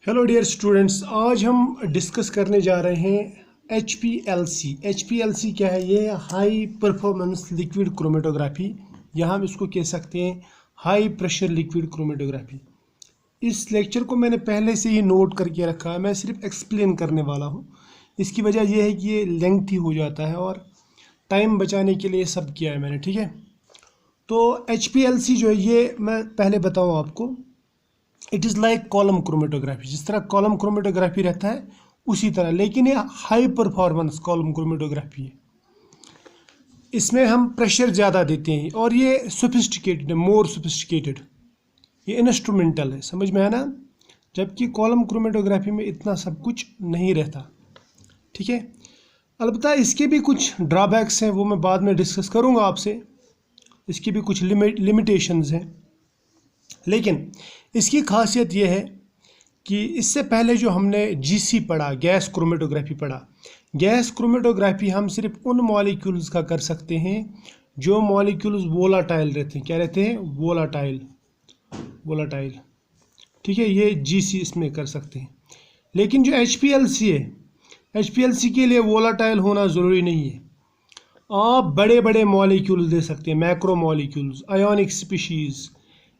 Hello dear students, आज हम discuss करने जा रहे हैं HPLC। HPLC क्या है? ये हाई परफॉर्मेंस लिक्विड क्रोमेटोग्राफी, या हम इसको कह सकते हैं हाई प्रेशर लिक्विड क्रोमेटोग्राफी। इस लेक्चर को मैंने पहले से ही नोट करके रखा है, मैं सिर्फ एक्सप्लेन करने वाला हूँ। इसकी वजह यह है कि ये लेंथी हो जाता है और टाइम बचाने के लिए सब किया है मैंने, ठीक है। तो HPLC जो है ये मैं पहले बताऊँ आपको, it is like column chromatography. जिस तरह कॉलम क्रोमेटोग्राफी रहता है उसी तरह, लेकिन ये हाई परफॉर्मेंस कॉलम क्रोमेटोग्राफी है। इसमें हम प्रेशर ज़्यादा देते हैं और ये सोफिस्टिकेटेड है, मोर सोफिस्टिकेटेड। ये इंस्ट्रूमेंटल है, समझ में आया ना। जबकि कॉलम क्रोमेटोग्राफी में इतना सब कुछ नहीं रहता, ठीक है। अलबत्ता इसके भी कुछ ड्रॉबैक्स हैं, वो मैं बाद में डिस्कस करूँगा आपसे। इसकी भी कुछ लिमिटेशंस हैं, लेकिन इसकी खासियत यह है कि इससे पहले जो हमने GC पढ़ा, गैस क्रोमेटोग्राफी पढ़ा, गैस क्रोमेटोग्राफी हम सिर्फ उन मॉलिक्यूल्स का कर सकते हैं जो मॉलिक्यूल्स वोलाटाइल रहते हैं। क्या रहते हैं? वोलाटाइल, ठीक है। ये GC इसमें कर सकते हैं। लेकिन जो HPLC है, HPLC के लिए वोलाटाइल होना ज़रूरी नहीं है। आप बड़े बड़े मॉलिक्यूल्स दे सकते हैं, macro molecules, ionic species,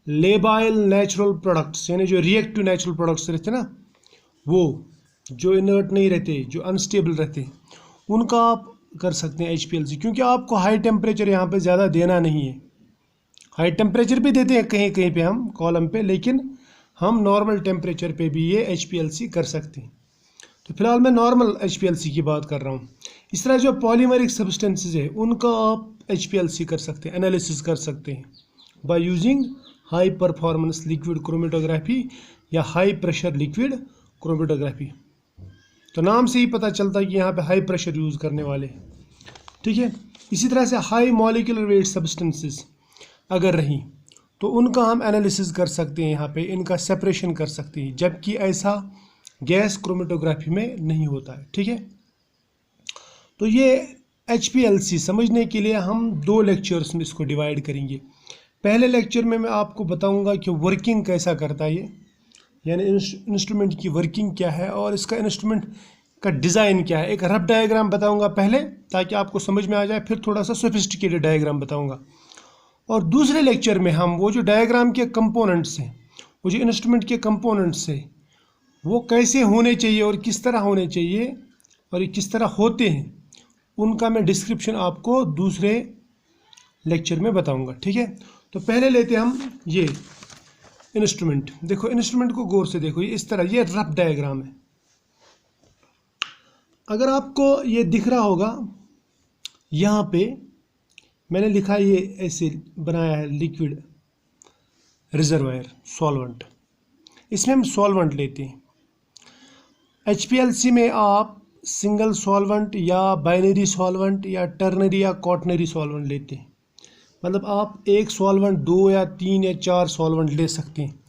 labile natural products, यानी जो रिएक्टिव नेचुरल प्रोडक्ट्स रहते हैं ना, वो जो इनर्ट नहीं रहते, जो अनस्टेबल रहते हैं, उनका आप कर सकते हैं HPLC। क्योंकि आपको हाई टेम्परेचर यहाँ पे ज़्यादा देना नहीं है। हाई टेम्परेचर भी देते हैं कहीं कहीं पे हम कॉलम पे, लेकिन हम नॉर्मल टेम्परेचर पे भी ये HPLC कर सकते हैं। तो फिलहाल मैं नॉर्मल HPLC की बात कर रहा हूँ। इस तरह जो पॉलीमरिक सब्सटेंसेज है उनका आप HPLC कर सकते हैं, एनालिसिस कर सकते हैं by using high performance liquid chromatography या हाई प्रेशर लिक्विड क्रोमेटोग्राफी। तो नाम से ही पता चलता है कि यहाँ पे हाई प्रेशर यूज़ करने वाले, ठीक है। इसी तरह से हाई मॉलिक्यूलर वेट सब्सटेंसेस अगर रहीं तो उनका हम एनालिसिस कर सकते हैं, यहाँ पे इनका सेपरेशन कर सकते हैं, जबकि ऐसा गैस क्रोमेटोग्राफी में नहीं होता है, ठीक है। तो ये HPLC समझने के लिए हम दो लेक्चर्स में इसको डिवाइड करेंगे। पहले लेक्चर में मैं आपको बताऊंगा कि वर्किंग कैसा करता है ये, यानी इंस्ट्रूमेंट की वर्किंग क्या है और इसका इंस्ट्रूमेंट का डिज़ाइन क्या है। एक रफ डायग्राम बताऊंगा पहले, ताकि आपको समझ में आ जाए, फिर थोड़ा सा सोफिस्टिकेटेड डायग्राम बताऊंगा। और दूसरे लेक्चर में हम वो जो डायग्राम के कंपोनेंट्स हैं, वो जो इंस्ट्रूमेंट के कंपोनेंट्स हैं, वो कैसे होने चाहिए और किस तरह होने चाहिए और ये किस तरह होते हैं, उनका मैं डिस्क्रिप्शन आपको दूसरे लेक्चर में बताऊँगा, ठीक है। तो पहले लेते हैं हम ये इंस्ट्रूमेंट। देखो इंस्ट्रूमेंट को गौर से देखो, ये इस तरह, ये रफ डायग्राम है। अगर आपको ये दिख रहा होगा, यहाँ पे मैंने लिखा, ये ऐसे बनाया है लिक्विड रिजर्वायर सॉल्वेंट। इसमें हम सॉल्वेंट लेते हैं। HPLC में आप सिंगल सॉल्वेंट या बाइनरी सॉल्वेंट या टर्नरी या क्वाटरनरी सॉल्वेंट लेते हैं। मतलब आप एक सॉल्वेंट 2 या 3 या 4 सॉल्वेंट ले सकते हैं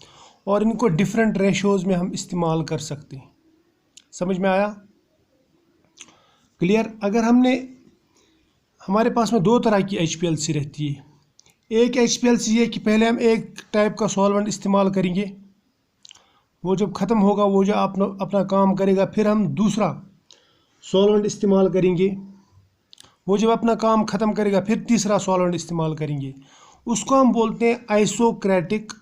और इनको डिफरेंट रेशोज़ में हम इस्तेमाल कर सकते हैं। समझ में आया? क्लियर? अगर हमारे पास में दो तरह की HPLC रहती है। एक HPLC ये कि पहले हम एक टाइप का सॉल्वेंट इस्तेमाल करेंगे, वो जब ख़त्म होगा, वो जो अपना काम करेगा, फिर हम दूसरा सॉल्वेंट इस्तेमाल करेंगे, वो जब अपना काम ख़त्म करेगा, फिर तीसरा सॉल्वेंट इस्तेमाल करेंगे। उसको हम बोलते हैं आइसोक्रेटिक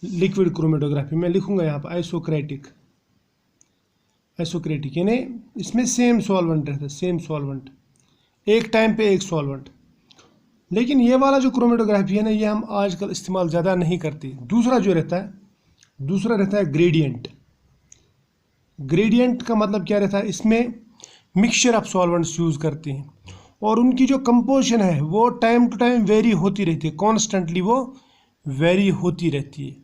लिक्विड क्रोमेटोग्राफी। मैं लिखूंगा यहाँ पर आइसोक्रेटिक यानी इसमें सेम सॉल्वेंट रहता है, सेम सॉल्वेंट, एक टाइम पे एक सॉल्वेंट। लेकिन ये वाला जो क्रोमेटोग्राफी है ना, ये हम आजकल इस्तेमाल ज़्यादा नहीं करते। दूसरा रहता है ग्रेडियंट। ग्रेडियंट का मतलब क्या रहता है? इसमें मिक्सचर ऑफ सॉल्वेंट्स यूज़ करते हैं और उनकी जो कंपोजिशन है वो टाइम टू टाइम वेरी होती रहती है, कॉन्स्टेंटली वो वेरी होती रहती है।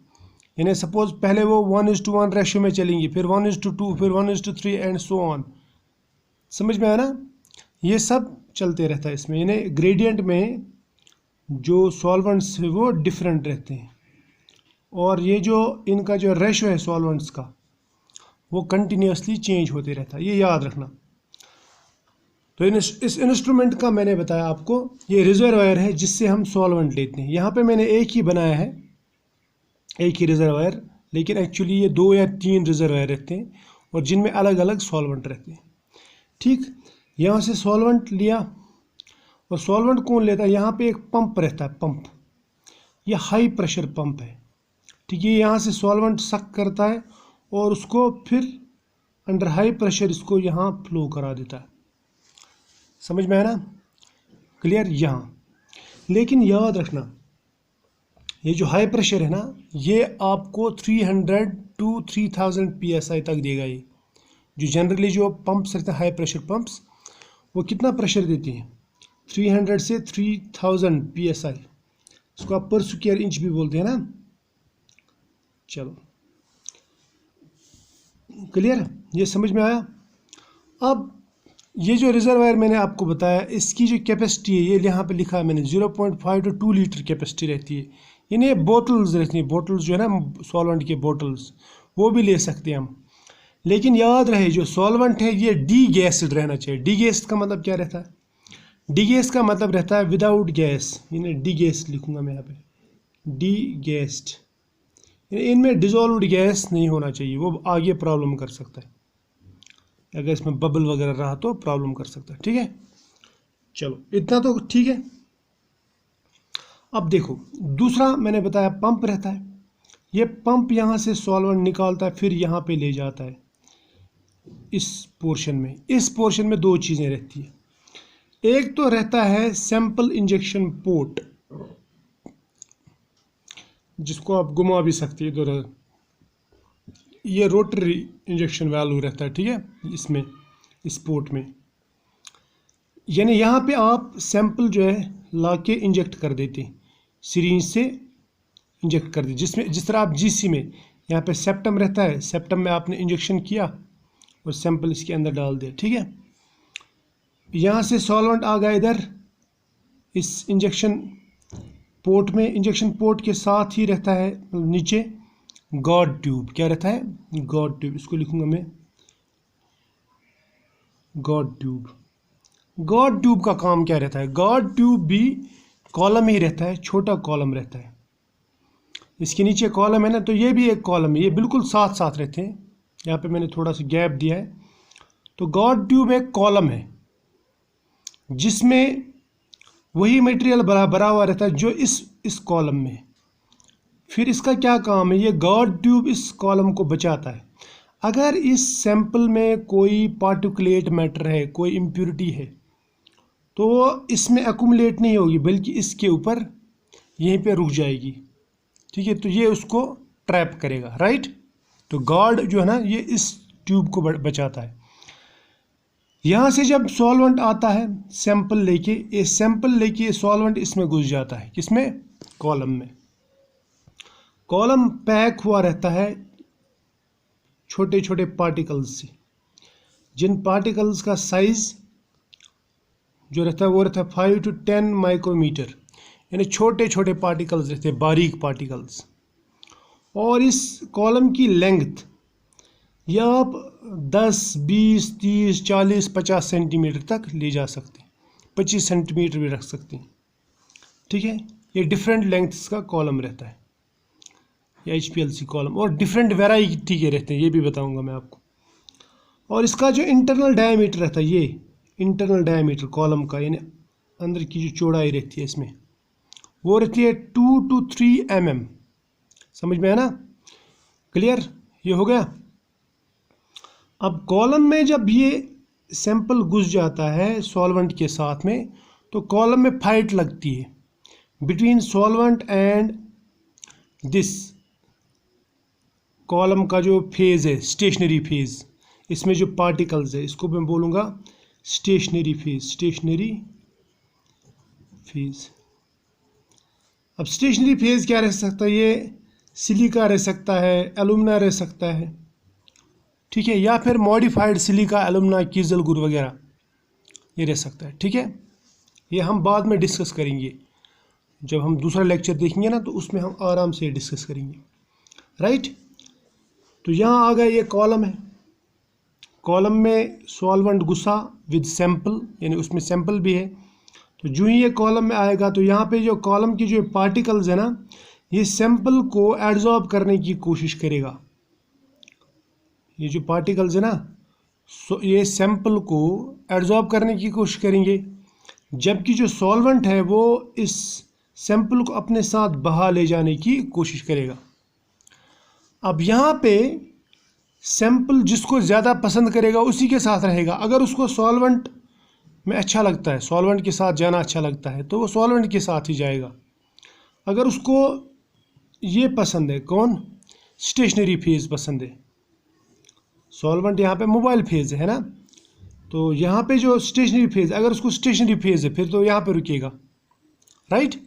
यानी सपोज पहले वो 1:1 रेशो में चलेंगी, फिर 1:2, फिर 1:3 एंड सो ऑन। समझ में आया ना? ये सब चलते रहता है इसमें। यानी ग्रेडियंट में जो सॉल्वेंट्स है वो डिफरेंट रहते हैं और ये जो इनका जो रेशो है सॉल्वेंट्स का, वो कंटिन्यूसली चेंज होते रहता है, ये याद रखना। तो इस इंस्ट्रूमेंट का मैंने बताया आपको, ये रिजर्वायर है जिससे हम सॉल्वेंट लेते हैं। यहाँ पे मैंने एक ही बनाया है, एक ही रिजर्वायर लेकिन एक्चुअली ये 2 या 3 रिजर्वायर रहते हैं और जिनमें अलग अलग सॉल्वेंट रहते हैं। ठीक, यहाँ से सॉल्वेंट लिया और सॉल्वेंट कौन लेता है, यहाँ पे एक पंप रहता है, पंप, ये हाई प्रेशर पंप है। ठीक है, यहाँ से सॉल्वेंट सक करता है और उसको फिर अंडर हाई प्रेशर इसको यहाँ फ्लो करा देता है। समझ में आया ना, क्लियर। यहाँ लेकिन याद रखना, ये जो हाई प्रेशर है ना, ये आपको 300 to 3000 PSI तक देगा। ये जो जनरली जो पंप्स रहते हैं हाई प्रेशर पंप्स, वो कितना प्रेशर देती हैं, 300 से 3000 PSI। इसको आप पर स्क्वायर इंच भी बोलते हैं ना। चलो क्लियर, ये समझ में आया। अब ये जो रिजर्वायर मैंने आपको बताया, इसकी जो कैपेसिटी है, ये यहाँ पे लिखा है मैंने, 0.5 to 2 लीटर कैपेसिटी रहती है। यानी बोतल्स रहती हैं, बोतल्स जो है ना सॉल्वेंट के बोतल्स, वो भी ले सकते हैं हम। लेकिन याद रहे जो सॉल्वेंट है ये डी गैस्ड रहना चाहिए। डी गैस्ड का मतलब क्या रहता है, डी गैस का मतलब रहता है विदाउट गैस, यानी डी गैस लिखूंगा मैं यहाँ पे, डी गैस्ड। इनमें डिजोल्व्ड गैस नहीं होना चाहिए, वो आगे प्रॉब्लम कर सकता है। अगर इसमें बबल वगैरह रहा तो प्रॉब्लम कर सकता है। ठीक है, चलो इतना तो ठीक है। अब देखो दूसरा मैंने बताया पंप रहता है। ये पंप यहाँ से सॉल्वेंट निकालता है, फिर यहाँ पे ले जाता है इस पोर्शन में। इस पोर्शन में 2 चीज़ें रहती है। एक तो रहता है सैंपल इंजेक्शन पोर्ट, जिसको आप घुमा भी सकते हैं इधर। ये रोटरी इंजेक्शन वाल्व रहता है, ठीक है, इसमें इस पोर्ट में। यानी यहाँ पे आप सैंपल जो है लाके इंजेक्ट कर देते हैं, सिरिंज से इंजेक्ट कर दी, जिसमें जिस तरह आप जीसी में यहाँ पे सेप्टम रहता है, सेप्टम में आपने इंजेक्शन किया और सैंपल इसके अंदर डाल दिया। ठीक है, यहाँ से सॉल्वेंट आ गया इधर इस इंजेक्शन पोर्ट में। इंजेक्शन पोर्ट के साथ ही रहता है नीचे गॉड ट्यूब। क्या रहता है, गॉड ट्यूब। इसको लिखूंगा मैं गॉड ट्यूब। गॉड ट्यूब का काम क्या रहता है, गॉड ट्यूब भी कॉलम ही रहता है, छोटा कॉलम रहता है। इसके नीचे कॉलम है ना, तो ये भी एक कॉलम है, ये बिल्कुल साथ साथ रहते हैं। यहाँ पे मैंने थोड़ा सा गैप दिया है। तो गॉड ट्यूब एक कॉलम है जिसमें वही मटेरियल भरा हुआ रहता है जो इस कॉलम में। फिर इसका क्या काम है, ये गॉड ट्यूब इस कॉलम को बचाता है। अगर इस सैंपल में कोई पार्टिकुलेट मैटर है, कोई इम्प्योरिटी है, तो वो इसमें एक्यूमुलेट नहीं होगी, बल्कि इसके ऊपर यहीं पे रुक जाएगी। ठीक है, तो ये उसको ट्रैप करेगा, राइट। तो गॉड जो है ना, ये इस ट्यूब को बचाता है। यहाँ से जब सॉल्वेंट आता है सैंपल लेके, ये सॉल्वेंट इसमें घुस जाता है, किसमें, कॉलम में। कॉलम पैक हुआ रहता है छोटे छोटे पार्टिकल्स से, जिन पार्टिकल्स का साइज जो रहता है वो रहता है 5 to 10 माइक्रोमीटर, यानी छोटे छोटे पार्टिकल्स रहते हैं, बारीक पार्टिकल्स। और इस कॉलम की लेंथ या आप 10, 20, 30, 40, 50 सेंटीमीटर तक ले जा सकते हैं, 25 सेंटीमीटर भी रख सकते हैं। ठीक है, ये डिफरेंट लेंथ्स का कॉलम रहता है, ये HPLC कॉलम, और डिफरेंट वेराइटी के रहते हैं, ये भी बताऊंगा मैं आपको। और इसका जो इंटरनल डायमीटर रहता है, ये इंटरनल डायमीटर कॉलम का, यानी अंदर की जो चौड़ाई रहती है इसमें, वो रहती है 2 to 3 mm। समझ में है ना, क्लियर, ये हो गया। अब कॉलम में जब ये सैंपल घुस जाता है सॉल्वेंट के साथ में, तो कॉलम में फाइट लगती है between solvent and this column का जो फेज है, स्टेशनरी फेज। इसमें जो पार्टिकल्स है, इसको मैं बोलूँगा स्टेशनरी फेज। अब स्टेशनरी फेज क्या रह सकता है, ये सिलिका रह सकता है, एलुमिना रह सकता है, ठीक है, या फिर मॉडिफाइड सिलिका, एलुमिना, कीजल गुर वगैरह ये रह सकता है। ठीक है, ये हम बाद में डिस्कस करेंगे, जब हम दूसरा लेक्चर देखेंगे ना, तो उसमें हम आराम से डिस्कस करेंगे, राइट। तो यहाँ आ गया, ये कॉलम है, कॉलम में सॉल्वेंट घुसा विद सैंपल, यानी उसमें सैंपल भी है। तो जो ही ये कॉलम में आएगा, तो यहाँ पे जो कॉलम की जो पार्टिकल्स है ना, ये सैंपल को एब्जॉर्ब करने की कोशिश करेगा। ये जो पार्टिकल्स है ना, ये सैंपल को एब्जॉर्ब करने की कोशिश करेंगे, जबकि जो सॉल्वेंट है वो इस सैंपल को अपने साथ बहा ले जाने की कोशिश करेगा। अब यहाँ पे सैंपल जिसको ज़्यादा पसंद करेगा उसी के साथ रहेगा। अगर उसको सॉल्वेंट में अच्छा लगता है, सॉल्वेंट के साथ जाना अच्छा लगता है, तो वो सॉल्वेंट के साथ ही जाएगा। अगर उसको ये पसंद है, कौन, स्टेशनरी फेज़ पसंद है, सॉल्वेंट यहाँ पे मोबाइल फेज़ है ना, तो यहाँ पे जो स्टेशनरी फेज़, अगर उसको स्टेशनरी फेज़ है फिर तो यहाँ पे रुकेगा, राइट।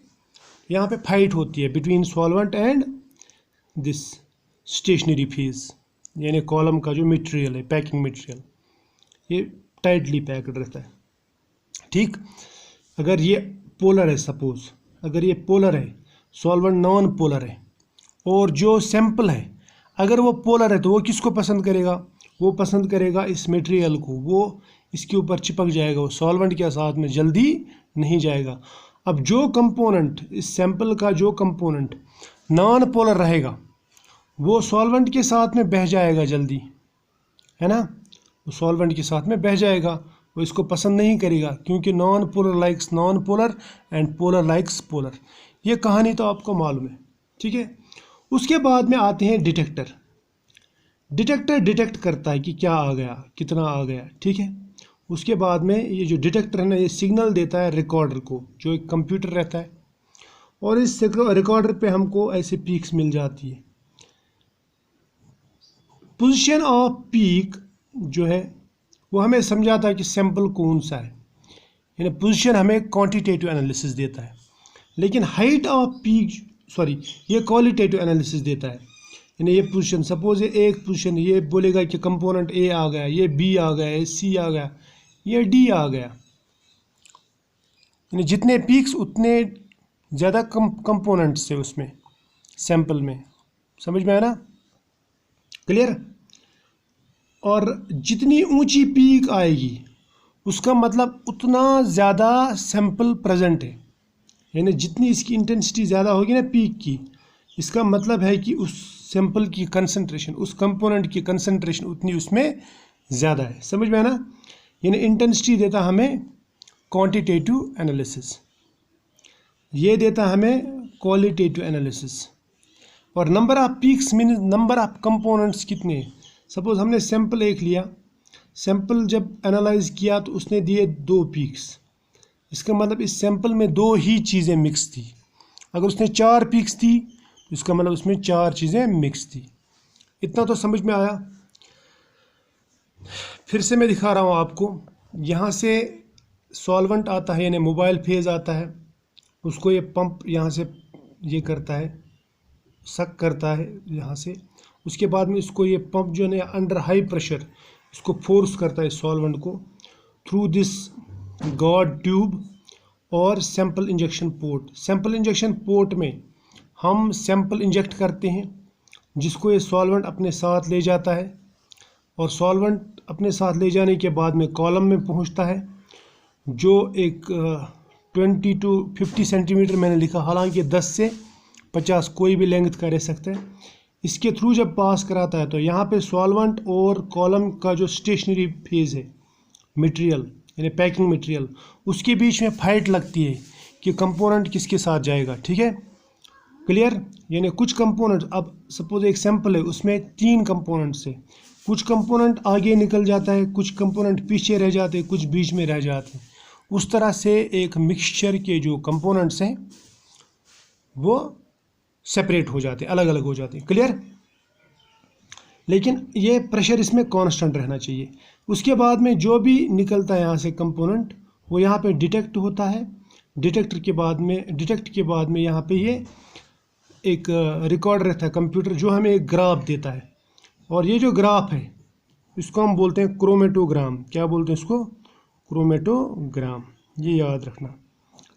यहाँ पे फाइट होती है between solvent and this stationary phase, यानी कॉलम का जो मटेरियल है, पैकिंग मटेरियल, ये टाइटली पैक्ड रहता है, ठीक। अगर ये पोलर है, सपोज अगर ये पोलर है, सॉल्वेंट नॉन पोलर है, और जो सैंपल है अगर वो पोलर है, तो वो किसको पसंद करेगा, वो पसंद करेगा इस मटेरियल को, वो इसके ऊपर चिपक जाएगा, वो सॉल्वेंट के साथ में जल्दी नहीं जाएगा। अब जो कंपोनेंट, इस सैंपल का जो कंपोनेंट नॉन पोलर रहेगा वो सॉल्वेंट के साथ में बह जाएगा जल्दी, है ना, वो सॉल्वेंट के साथ में बह जाएगा, वो इसको पसंद नहीं करेगा, क्योंकि non polar likes non polar and polar likes polar. ये कहानी तो आपको मालूम है, ठीक है। उसके बाद में आते हैं डिटेक्टर। डिटेक्टर डिटेक्ट करता है कि क्या आ गया, कितना आ गया, ठीक है। उसके बाद में ये जो डिटेक्टर है ना, ये सिग्नल देता है रिकॉर्डर को, जो एक कंप्यूटर रहता है, और इस रिकॉर्डर पे हमको ऐसे पीक्स मिल जाती है। पोजीशन ऑफ पीक जो है वो हमें समझाता है कि सैंपल कौन सा है, यानी पोजीशन हमें क्वांटिटेटिव एनालिसिस देता है, लेकिन हाइट ऑफ पीक, सॉरी, ये क्वालिटेटिव एनालिसिस देता है। यानी ये पोजीशन, सपोज ये एक पोजीशन, ये बोलेगा कि कंपोनेंट ए आ गया, ये बी आ गया, ये सी आ गया, ये डी आ गया, यानी जितने पीक्स उतने ज़्यादा कंपोनेंट्स है उसमें, सैंपल में। समझ में आया ना, क्लियर। और जितनी ऊंची पीक आएगी उसका मतलब उतना ज़्यादा सैंपल प्रेजेंट है, यानी जितनी इसकी इंटेंसिटी ज़्यादा होगी ना पीक की, इसका मतलब है कि उस सैंपल की कंसंट्रेशन, उस कंपोनेंट की कंसंट्रेशन उतनी उसमें ज़्यादा है। समझ में आया ना, यानी इंटेंसिटी देता हमें क्वांटिटेटिव एनालिसिस, ये देता हमें क्वालिटेटिव एनालिसिस। और number of peaks mean number of components कितने। सपोज हमने सैंपल एक लिया, सैंपल जब एनालाइज किया तो उसने दिए 2 पीक्स, इसका मतलब इस सैंपल में 2 ही चीज़ें मिक्स थी। अगर उसने 4 पीक्स थी तो इसका मतलब उसमें 4 चीज़ें मिक्स थी। इतना तो समझ में आया। फिर से मैं दिखा रहा हूँ आपको, यहाँ से सॉल्वेंट आता है, यानी मोबाइल फेज़ आता है, उसको ये पंप यहाँ से ये करता है, सक करता है यहाँ से। उसके बाद में इसको ये पंप जो है अंडर हाई प्रेशर इसको फोर्स करता है सॉल्वेंट को थ्रू दिस गॉड ट्यूब और sample injection port. Sample injection port में हम सैंपल इंजेक्ट करते हैं, जिसको ये सॉल्वेंट अपने साथ ले जाता है, और सॉल्वेंट अपने साथ ले जाने के बाद में कॉलम में पहुंचता है, जो एक 20 to 50 सेंटीमीटर मैंने लिखा, हालांकि 10 से 50 कोई भी लेंथ का रह सकता है। इसके थ्रू जब पास कराता है तो यहाँ पे सॉल्वेंट और कॉलम का जो स्टेशनरी फेज़ है, मटेरियल यानी पैकिंग मटेरियल, उसके बीच में फाइट लगती है कि कंपोनेंट किसके साथ जाएगा, ठीक है, क्लियर। यानी कुछ कंपोनेंट, अब सपोज एक सैंपल है उसमें 3 कंपोनेंट्स है, कुछ कंपोनेंट आगे निकल जाता है, कुछ कंपोनेंट पीछे रह जाते हैं, कुछ बीच में रह जाते हैं। उस तरह से एक मिक्सचर के जो कंपोनेंट्स हैं वो सेपरेट हो जाते हैं, अलग अलग हो जाते हैं, क्लियर। लेकिन ये प्रेशर इसमें कांस्टेंट रहना चाहिए। उसके बाद में जो भी निकलता है यहाँ से कंपोनेंट, वो यहाँ पे डिटेक्ट होता है। डिटेक्ट के बाद में यहाँ पे ये एक रिकॉर्ड रहता है कंप्यूटर, जो हमें एक ग्राफ देता है, और ये जो ग्राफ है इसको हम बोलते हैं क्रोमेटोग्राम। क्या बोलते हैं इसको? क्रोमेटोग्राम। ये याद रखना,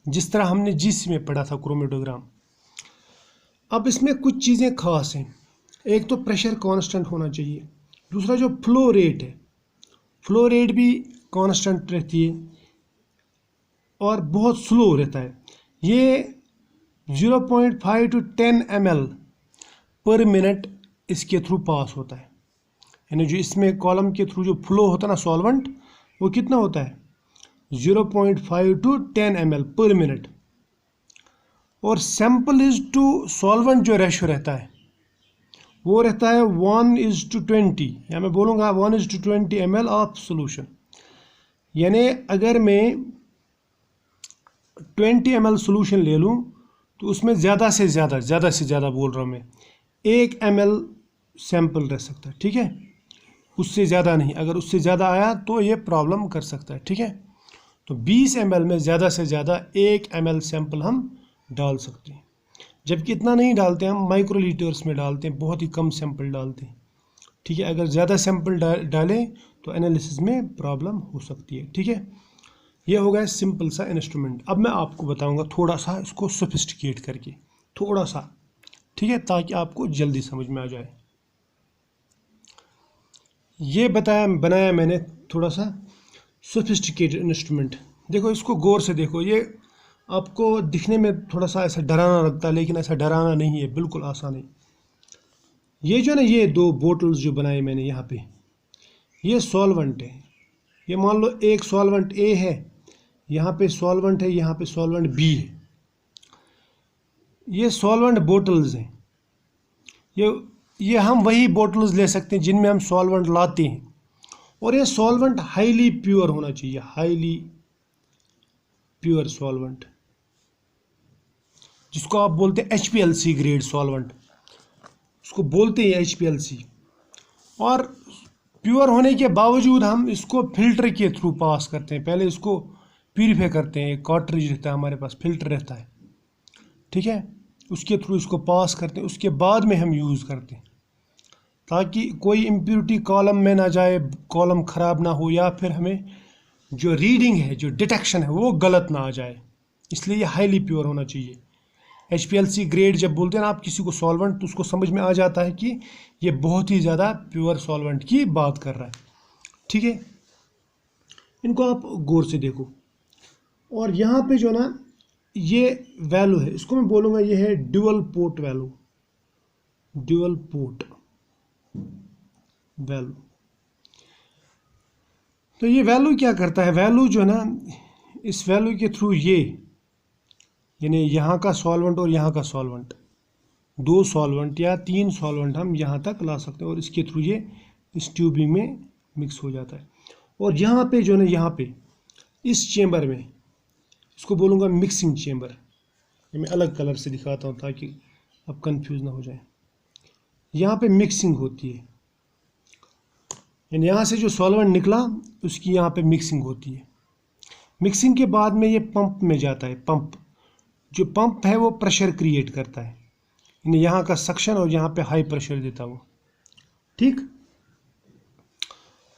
जिस तरह हमने जीसी में पढ़ा था क्रोमेटोग्राम। अब इसमें कुछ चीज़ें खास हैं। एक तो प्रेशर कांस्टेंट होना चाहिए, दूसरा जो फ्लो रेट है, फ्लो रेट भी कांस्टेंट रहती है और बहुत स्लो रहता है। ये 0.5 to 10 ml पर मिनट इसके थ्रू पास होता है। यानी जो इसमें कॉलम के थ्रू जो फ्लो होता है ना सॉल्वेंट, वो कितना होता है 0.5 to 10 ml पर मिनट। और सैंपल इज टू सॉल्वेंट जो रेशो रहता है वो रहता है 1:20, या मैं बोलूँगा 1:20 ml ऑफ सोल्यूशन। यानी अगर मैं 20 ml सोल्यूशन ले लूँ तो उसमें ज़्यादा से ज़्यादा बोल रहा हूँ मैं 1 ml सैंपल रह सकता है, ठीक है, उससे ज़्यादा नहीं। अगर उससे ज़्यादा आया तो ये प्रॉब्लम कर सकता है, ठीक है। तो 20 ml में ज़्यादा से ज़्यादा 1 ml सैंपल हम डाल सकते हैं, जबकि इतना नहीं डालते, हम माइक्रोलीटर्स में डालते हैं, बहुत ही कम सैंपल डालते हैं, ठीक है। अगर ज़्यादा सैंपल डालें तो एनालिसिस में प्रॉब्लम हो सकती है, ठीक है। ये हो गया सिंपल सा इंस्ट्रूमेंट। अब मैं आपको बताऊंगा थोड़ा सा इसको सोफिस्टिकेट करके, थोड़ा सा, ठीक है, ताकि आपको जल्दी समझ में आ जाए। ये बनाया मैंने थोड़ा सा सोफिस्टिकेटेड इंस्ट्रूमेंट। देखो इसको गौर से देखो, ये आपको दिखने में थोड़ा सा ऐसा डराना लगता है, लेकिन ऐसा डराना नहीं है, बिल्कुल आसान है। ये जो है ना, ये 2 बोतल्स जो बनाए मैंने यहाँ पे, ये सॉल्वेंट है। ये मान लो एक सॉल्वेंट ए है, यहाँ पे सॉल्वेंट है, यहाँ पे सॉल्वेंट बी है। ये सॉल्वेंट बोतल्स हैं। ये हम वही बोतल्स ले सकते हैं जिनमें हम सॉल्वेंट लाते हैं, और ये सॉल्वेंट हाईली प्योर होना चाहिए, हाईली प्योर सॉल्वेंट, जिसको आप बोलते हैं HPLC ग्रेड सॉल्वेंट, उसको बोलते हैं HPLC। और प्योर होने के बावजूद हम इसको फिल्टर के थ्रू पास करते हैं, पहले इसको प्यूरीफाई करते हैं, एक कार्ट्रिज रहता है हमारे पास, फिल्टर रहता है, ठीक है, उसके थ्रू इसको पास करते हैं, उसके बाद में हम यूज़ करते हैं, ताकि कोई इम्प्योरिटी कॉलम में ना जाए, कॉलम ख़राब ना हो, या फिर हमें जो रीडिंग है, जो डिटेक्शन है, वो गलत ना आ जाए। इसलिए ये हाईली प्योर होना चाहिए। HPLC ग्रेड जब बोलते हैं ना आप किसी को सॉल्वेंट, तो उसको समझ में आ जाता है कि ये बहुत ही ज़्यादा प्योर सॉल्वेंट की बात कर रहा है, ठीक है। इनको आप गौर से देखो। और यहाँ पे जो ना ये वैल्यू है, इसको मैं बोलूँगा ये है dual port value, dual port value. तो ये वैल्यू क्या करता है, वैल्यू जो है ना, इस वैल्यू के थ्रू ये, यानी यहाँ का सॉल्वेंट और यहाँ का सॉल्वेंट, 2 सॉल्वेंट या 3 सॉल्वेंट हम यहाँ तक ला सकते हैं, और इसके थ्रू ये इस ट्यूबिंग में मिक्स हो जाता है। और यहाँ पे जो है ना, यहाँ पे इस चेम्बर में, इसको बोलूँगा मिक्सिंग चेम्बर। ये मैं अलग कलर से दिखाता हूँ ताकि आप कंफ्यूज ना हो जाए। यहाँ पे मिक्सिंग होती है, यानी यहाँ से जो सॉल्वेंट निकला उसकी यहाँ पे मिक्सिंग होती है। मिक्सिंग के बाद में ये पंप में जाता है। जो पंप है वो प्रेशर क्रिएट करता है, यानी यहाँ का सक्शन और यहाँ पे हाई प्रेशर देता है वो, ठीक।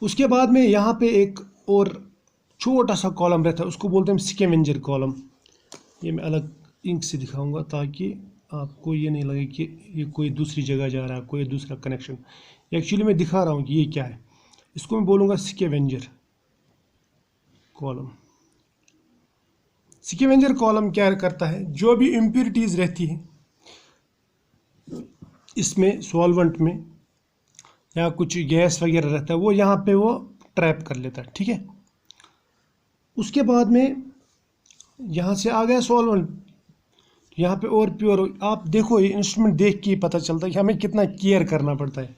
उसके बाद में यहाँ पे एक और छोटा सा कॉलम रहता है, उसको बोलते हैं स्कैवेंजर कॉलम। ये मैं अलग इंक से दिखाऊंगा ताकि आपको ये नहीं लगे कि ये कोई दूसरी जगह जा रहा है, कोई दूसरा कनेक्शन। एक्चुअली मैं दिखा रहा हूँ कि ये क्या है। इसको मैं बोलूँगा स्कैवेंजर कॉलम। स्कैवेंजर कॉलम क्या करता है, जो भी इम्प्योरिटीज़ रहती है इसमें सॉल्वेंट में, या कुछ गैस वगैरह रहता है, वो यहाँ पे वो ट्रैप कर लेता है, ठीक है। उसके बाद में यहाँ से आ गया सॉल्वेंट, यहाँ पे और प्योर। आप देखो ये इंस्ट्रूमेंट देख के पता चलता है कि हमें कितना केयर करना पड़ता है।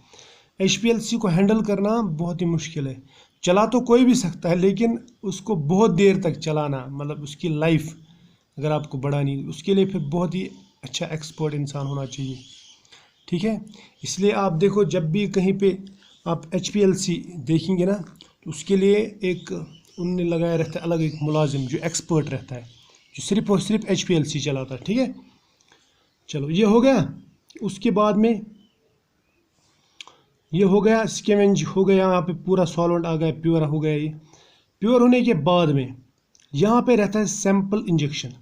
HPLC को हैंडल करना बहुत ही मुश्किल है। चला तो कोई भी सकता है, लेकिन उसको बहुत देर तक चलाना, मतलब उसकी लाइफ अगर आपको बढ़ानी, उसके लिए फिर बहुत ही अच्छा एक्सपर्ट इंसान होना चाहिए, ठीक है। इसलिए आप देखो, जब भी कहीं पे आप HPLC देखेंगे ना, तो उसके लिए एक उनने लगाया रहता है अलग एक मुलाजिम जो एक्सपर्ट रहता है, जो सिर्फ और सिर्फ HPLC चलाता है, ठीक है। चलो ये हो गया। उसके बाद में ये हो गया, स्कैवेंज हो गया, यहाँ पे पूरा सॉल्वेंट आ गया, प्योर हो गया। ये प्योर होने के बाद में यहाँ पे रहता है सैंपल इंजेक्शन।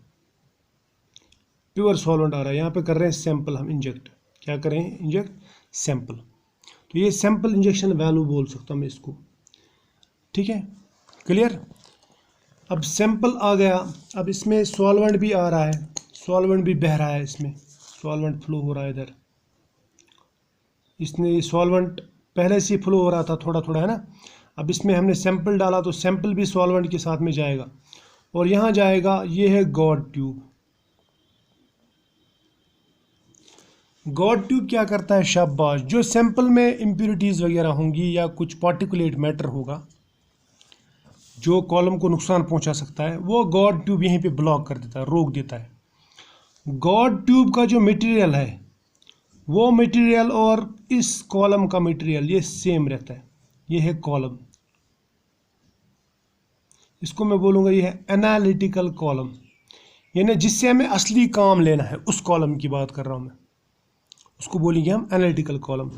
प्योर सॉल्वेंट आ रहा है, यहाँ पे कर रहे हैं सैंपल हम इंजेक्ट। क्या कर रहे हैं, इंजेक्ट सैंपल। तो ये सैंपल इंजेक्शन वैल्यू बोल सकता हूँ मैं इसको, ठीक है, क्लियर। अब सैंपल आ गया, अब इसमें सॉल्वेंट भी आ रहा है, सॉल्वेंट भी बह रहा है, इसमें सॉल्वेंट फ्लो हो रहा है इधर। इसने सॉल्वेंट पहले से फ्लो हो रहा था थोड़ा थोड़ा, है ना। अब इसमें हमने सैंपल डाला तो सैंपल भी सॉल्वेंट के साथ में जाएगा और यहाँ जाएगा। ये है गॉड ट्यूब। गॉड ट्यूब क्या करता है, शाबाश, जो सैंपल में इम्प्योरिटीज़ वगैरह होंगी या कुछ पार्टिकुलेट मैटर होगा जो कॉलम को नुकसान पहुंचा सकता है, वो गॉड ट्यूब यहीं पे ब्लॉक कर देता है, रोक देता है। गॉड ट्यूब का जो मटेरियल है वो मटेरियल और इस कॉलम का मटेरियल ये सेम रहता है। ये है कॉलम, इसको मैं बोलूँगा ये है एनालिटिकल कॉलम, यानी जिससे हमें असली काम लेना है, उस कॉलम की बात कर रहा हूँ मैं, उसको बोलेंगे हम एनालिटिकल कॉलम।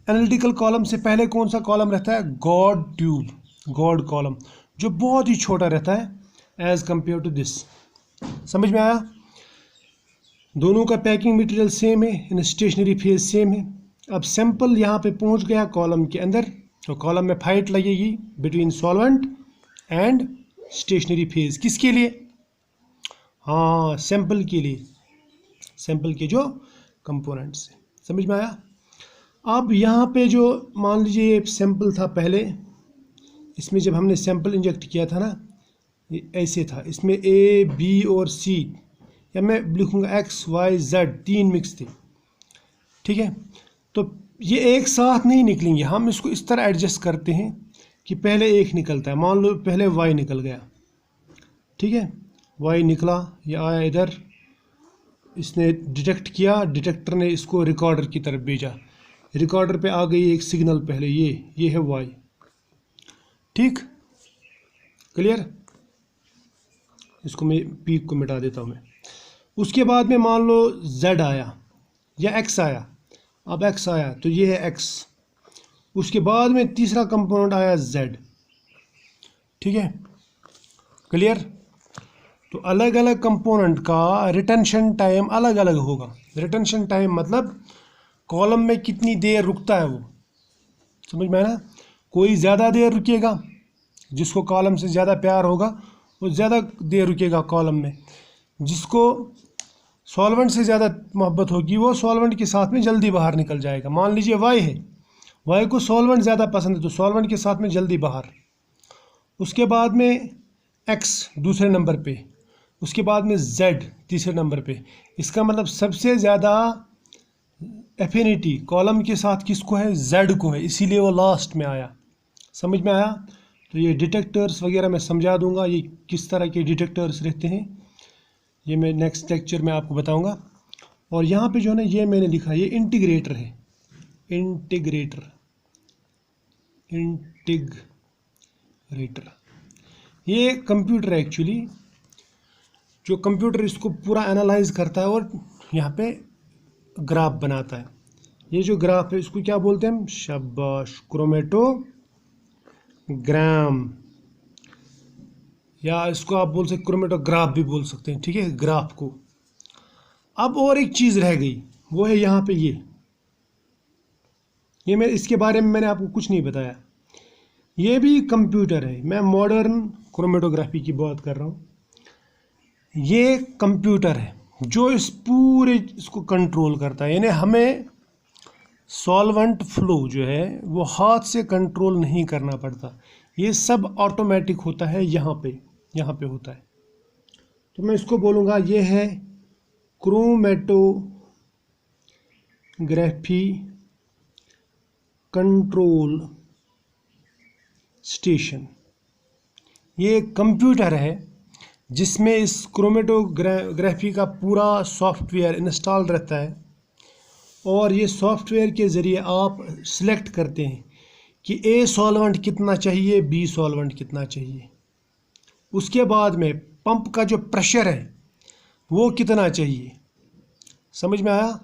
एनालिटिकल कॉलम से पहले कौन सा कॉलम रहता है, गॉड ट्यूब, गॉड कॉलम, जो बहुत ही छोटा रहता है एज कंपेयर टू दिस। समझ में आया? दोनों का पैकिंग मटेरियल सेम है, इन स्टेशनरी फेज सेम है। अब सैंपल यहाँ पे पहुँच गया कॉलम के अंदर, तो कॉलम में फाइट लगेगी between solvent and stationary phase. किसके लिए? हाँ, सैंपल के लिए, सैंपल के जो कंपोनेंट्स हैं। समझ में आया? अब यहाँ पे जो मान लीजिए सैंपल था पहले, इसमें जब हमने सैंपल इंजेक्ट किया था ना, ये ऐसे था, इसमें ए बी और सी, या मैं लिखूँगा एक्स वाई जेड, 3 मिक्स थे, ठीक है। तो ये एक साथ नहीं निकलेंगे, हम इसको इस तरह एडजस्ट करते हैं कि पहले एक निकलता है। मान लो पहले वाई निकल गया, ठीक है, वाई निकला, ये आया इधर, इसने डिटेक्ट किया, डिटेक्टर ने इसको रिकॉर्डर की तरफ भेजा, रिकॉर्डर पे आ गई एक सिग्नल पहले, ये है वाई, ठीक, क्लियर। इसको मैं पीक को मिटा देता हूँ मैं। उसके बाद में मान लो z आया या x आया, अब x आया तो ये है x, उसके बाद में तीसरा कंपोनेंट आया z, ठीक है, क्लियर। तो अलग अलग कंपोनेंट का रिटेंशन टाइम अलग अलग होगा। रिटेंशन टाइम मतलब कॉलम में कितनी देर रुकता है वो, समझ में आया ना। कोई ज़्यादा देर रुकेगा, जिसको कॉलम से ज़्यादा प्यार होगा वो ज़्यादा देर रुकेगा कॉलम में, जिसको सॉल्वेंट से ज़्यादा मोहब्बत होगी वो सॉल्वेंट के साथ में जल्दी बाहर निकल जाएगा। मान लीजिए वाई है, वाई को सॉल्वेंट ज़्यादा पसंद है तो सॉल्वेंट के साथ में जल्दी बाहर। उसके बाद में एक्स दूसरे नंबर पे, उसके बाद में जेड तीसरे नंबर पे। इसका मतलब सबसे ज़्यादा एफिनिटी कॉलम के साथ किसको है, जेड को है, इसीलिए वो लास्ट में आया। समझ में आया? तो ये डिटेक्टर्स वगैरह मैं समझा दूंगा, ये किस तरह के डिटेक्टर्स रहते हैं, ये मैं नेक्स्ट लेक्चर में आपको बताऊंगा। और यहाँ पे जो है ना, ये मैंने लिखा, ये इंटीग्रेटर है, इंटीग्रेटर, ये कंप्यूटर है एक्चुअली, जो कंप्यूटर इसको पूरा एनालाइज करता है और यहाँ पे ग्राफ बनाता है। ये जो ग्राफ है इसको क्या बोलते हैं हम, शाबाश, क्रोमेटोग्राम, या इसको आप बोल सकते क्रोमेटोग्राफ भी बोल सकते हैं, ठीक है, ग्राफ को। अब और एक चीज़ रह गई, वो है यहाँ पे ये मैं इसके बारे में मैंने आपको कुछ नहीं बताया। ये भी कंप्यूटर है, मैं मॉडर्न क्रोमेटोग्राफी की बात कर रहा हूँ। ये कंप्यूटर है जो इस पूरे इसको कंट्रोल करता है, यानी हमें सॉल्वेंट फ्लो जो है वो हाथ से कंट्रोल नहीं करना पड़ता, ये सब ऑटोमेटिक होता है, यहाँ पे होता है। तो मैं इसको बोलूँगा ये है क्रोमेटोग्राफी कंट्रोल स्टेशन। ये एक कंप्यूटर है जिसमें इस क्रोमेटोग्राफी का पूरा सॉफ्टवेयर इंस्टॉल रहता है, और ये सॉफ्टवेयर के ज़रिए आप सिलेक्ट करते हैं कि ए सॉल्वेंट कितना चाहिए, बी सॉल्वेंट कितना चाहिए। उसके बाद में पंप का जो प्रेशर है वो कितना चाहिए। समझ में आया?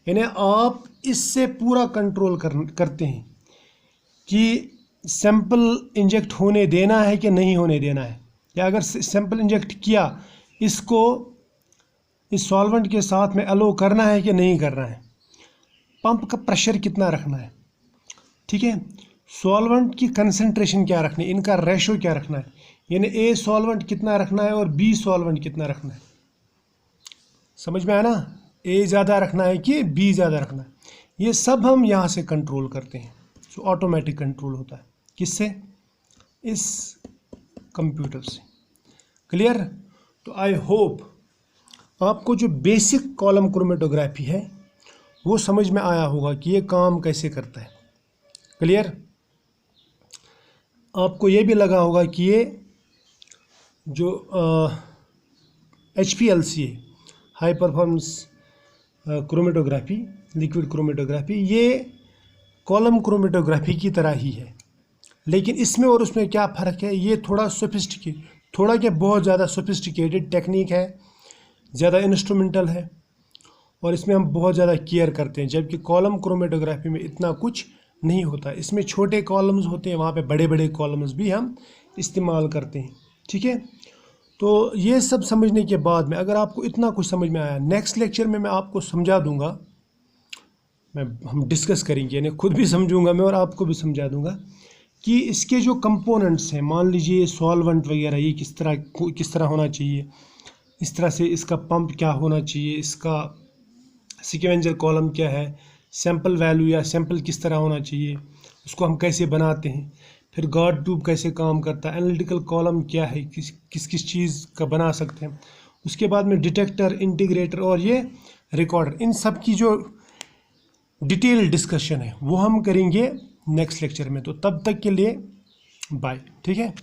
यानी आप इससे पूरा कंट्रोल करते हैं कि सैंपल इंजेक्ट होने देना है कि नहीं होने देना है, या अगर सैंपल इंजेक्ट किया इसको इस सॉल्वेंट के साथ में अलो करना है कि नहीं करना है, पंप का प्रेशर कितना रखना है, ठीक है, सॉल्वेंट की कंसंट्रेशन क्या रखनी है, इनका रेशो क्या रखना है, यानी ए सॉल्वेंट कितना रखना है और बी सॉल्वेंट कितना रखना है। समझ में आया ना, ए ज़्यादा रखना है कि बी ज़्यादा रखना है, ये सब हम यहाँ से कंट्रोल करते हैं। जो ऑटोमेटिक कंट्रोल होता है किससे, इस कंप्यूटर से। क्लियर। तो आई होप आपको जो बेसिक कॉलम क्रोमेटोग्राफी है वो समझ में आया होगा कि ये काम कैसे करता है। क्लियर। आपको ये भी लगा होगा कि ये जो HPLC है, high performance chromatography, liquid chromatography, ये कॉलम क्रोमेटोग्राफी की तरह ही है, लेकिन इसमें और उसमें क्या फ़र्क है, ये थोड़ा सोफिस्टिकेट, थोड़ा क्या बहुत ज़्यादा सोफिस्टिकेटेड टेक्निक है, ज़्यादा इंस्ट्रूमेंटल है, और इसमें हम बहुत ज़्यादा केयर करते हैं, जबकि कॉलम क्रोमेटोग्राफी में इतना कुछ नहीं होता। इसमें छोटे कॉलम्स होते हैं, वहाँ पे बड़े बड़े कॉलम्स भी हम इस्तेमाल करते हैं। ठीक है। तो ये सब समझने के बाद में अगर आपको इतना कुछ समझ में आया, नेक्स्ट लेक्चर में मैं आपको समझा दूंगा, हम डिस्कस करेंगे, यानी खुद भी समझूंगा मैं और आपको भी समझा दूंगा कि इसके जो कंपोनेंट्स हैं, मान लीजिए सॉल्वेंट वगैरह, ये किस तरह होना चाहिए, इस तरह से इसका पंप क्या होना चाहिए, इसका सीक्वेंसर कॉलम क्या है, सैंपल वैल्यू या सैंपल किस तरह होना चाहिए, उसको हम कैसे बनाते हैं, फिर गॉड ट्यूब कैसे काम करता है, एनालिटिकल कॉलम क्या है, किस किस चीज़ का बना सकते हैं, उसके बाद में डिटेक्टर, इंटीग्रेटर और ये रिकॉर्डर, इन सब की जो डिटेल डिस्कशन है वो हम करेंगे नेक्स्ट लेक्चर में। तो तब तक के लिए बाय। ठीक है।